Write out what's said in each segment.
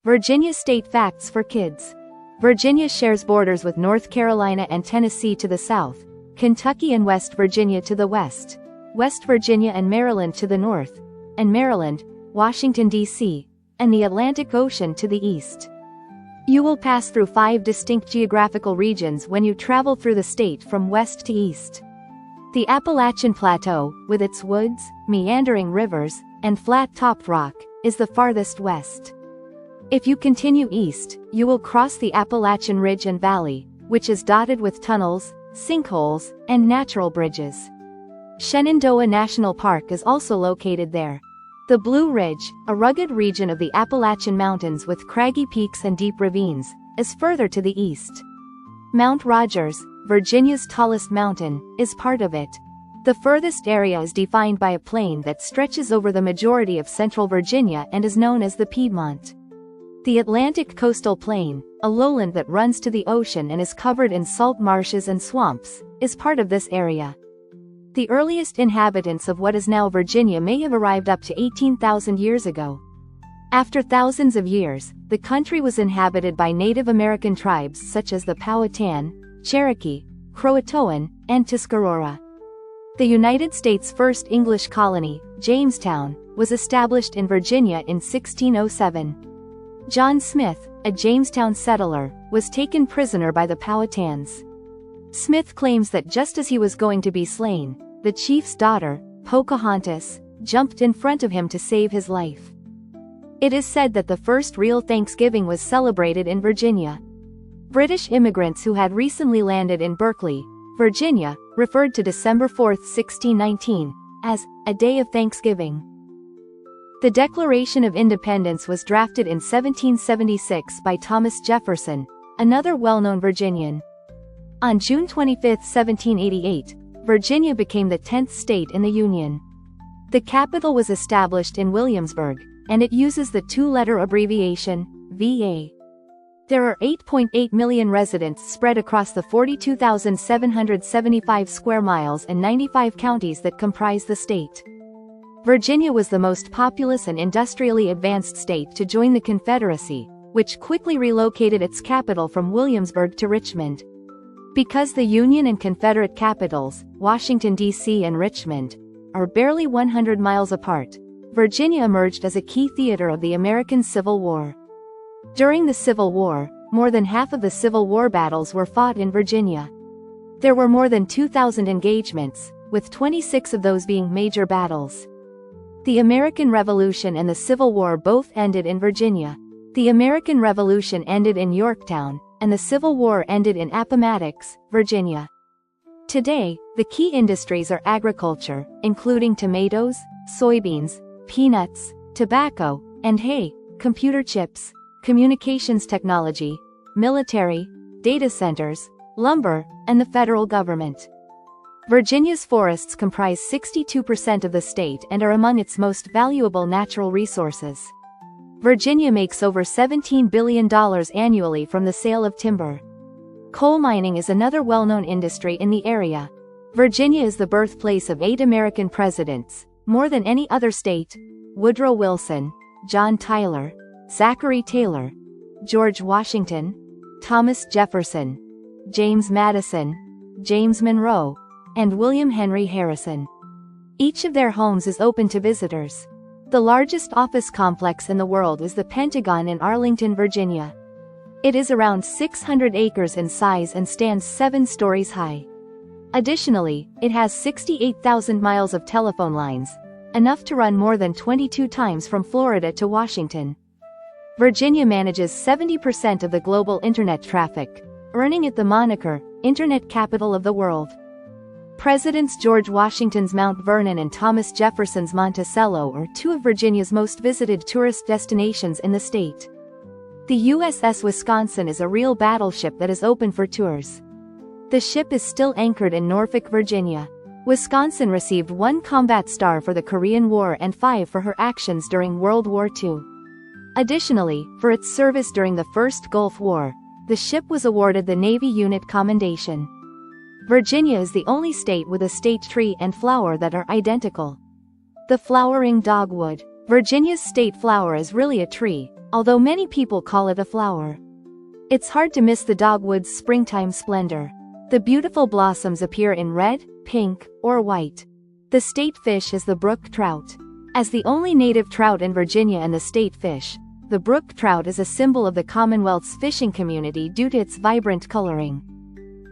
Virginia State Facts for Kids. Virginia shares borders with North Carolina and Tennessee to the south, Kentucky and West Virginia to the west, West Virginia and Maryland to the north, and Maryland, Washington, D.C., and the Atlantic Ocean to the east. You will pass through 5 distinct geographical regions when you travel through the state from west to east. The Appalachian Plateau, with its woods, meandering rivers, and flat-topped rock, is the farthest west. If you continue east, you will cross the Appalachian Ridge and Valley, which is dotted with tunnels, sinkholes, and natural bridges. Shenandoah National Park is also located there. The Blue Ridge, a rugged region of the Appalachian Mountains with craggy peaks and deep ravines, is further to the east. Mount Rogers, Virginia's tallest mountain, is part of it. The furthest area is defined by a plain that stretches over the majority of central Virginia and is known as the Piedmont. The Atlantic Coastal Plain, a lowland that runs to the ocean and is covered in salt marshes and swamps, is part of this area. The earliest inhabitants of what is now Virginia may have arrived up to 18,000 years ago. After thousands of years, the country was inhabited by Native American tribes such as the Powhatan, Cherokee, Croatoan, and Tuscarora. The United States' first English colony, Jamestown, was established in Virginia in 1607. John Smith, a Jamestown settler, was taken prisoner by the Powhatans. Smith claims that just as he was going to be slain, the chief's daughter, Pocahontas, jumped in front of him to save his life. It is said that the first real Thanksgiving was celebrated in Virginia. British immigrants who had recently landed in Berkeley, Virginia, referred to December 4, 1619, as a day of Thanksgiving. The Declaration of Independence was drafted in 1776 by Thomas Jefferson, another well-known Virginian. On June 25, 1788, Virginia became the 10th state in the Union. The capital was established in Williamsburg, and it uses the 2-letter abbreviation, VA. There are 8.8 million residents spread across the 42,775 square miles and 95 counties that comprise the state. Virginia was the most populous and industrially advanced state to join the Confederacy, which quickly relocated its capital from Williamsburg to Richmond. Because the Union and Confederate capitals, Washington, D.C. and Richmond, are barely 100 miles apart, Virginia emerged as a key theater of the American Civil War. During the Civil War, more than half of the Civil War battles were fought in Virginia. There were more than 2,000 engagements, with 26 of those being major battles. The American Revolution and the Civil War both ended in Virginia. The American Revolution ended in Yorktown, and the Civil War ended in Appomattox, Virginia. Today, the key industries are agriculture, including tomatoes, soybeans, peanuts, tobacco, and hay, computer chips, communications technology, military, data centers, lumber, and the federal government. Virginia's forests comprise 62% of the state and are among its most valuable natural resources. Virginia makes over $17 billion annually from the sale of timber. Coal mining is another well-known industry in the area. Virginia is the birthplace of 8 American presidents, more than any other state: Woodrow Wilson, John Tyler, Zachary Taylor, George Washington, Thomas Jefferson, James Madison, James Monroe, and William Henry Harrison. Each of their homes is open to visitors. The largest office complex in the world is the Pentagon in Arlington, Virginia. It is around 600 acres in size and stands 7 stories high. Additionally, it has 68,000 miles of telephone lines, enough to run more than 22 times from Florida to Washington. Virginia manages 70% of the global internet traffic, earning it the moniker, Internet Capital of the World. Presidents George Washington's Mount Vernon and Thomas Jefferson's Monticello are 2 of Virginia's most visited tourist destinations in the state. The USS Wisconsin is a real battleship that is open for tours. The ship is still anchored in Norfolk, Virginia. Wisconsin received 1 combat star for the Korean War and 5 for her actions during World War II. Additionally, for its service during the First Gulf War, the ship was awarded the Navy Unit Commendation. Virginia is the only state with a state tree and flower that are identical. The flowering dogwood, Virginia's state flower is really a tree, although many people call it a flower. It's hard to miss the dogwood's springtime splendor. The beautiful blossoms appear in red, pink, or white. The state fish is the brook trout. As the only native trout in Virginia and the state fish, the brook trout is a symbol of the Commonwealth's fishing community due to its vibrant coloring.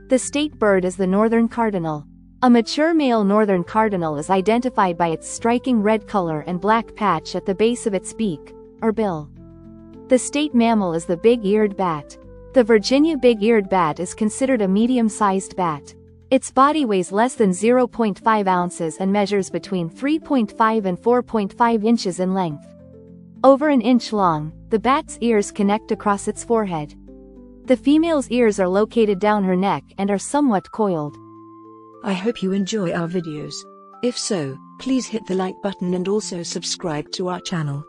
The state bird is the northern cardinal. A mature male northern cardinal is identified by its striking red color and black patch at the base of its beak, or bill. The state mammal is the big-eared bat. The Virginia big-eared bat is considered a medium-sized bat. Its body weighs less than 0.5 ounces and measures between 3.5 and 4.5 inches in length. Over an inch long, the bat's ears connect across its forehead. The female's ears are located down her neck and are somewhat coiled. I hope you enjoy our videos. If so, please hit the like button and also subscribe to our channel.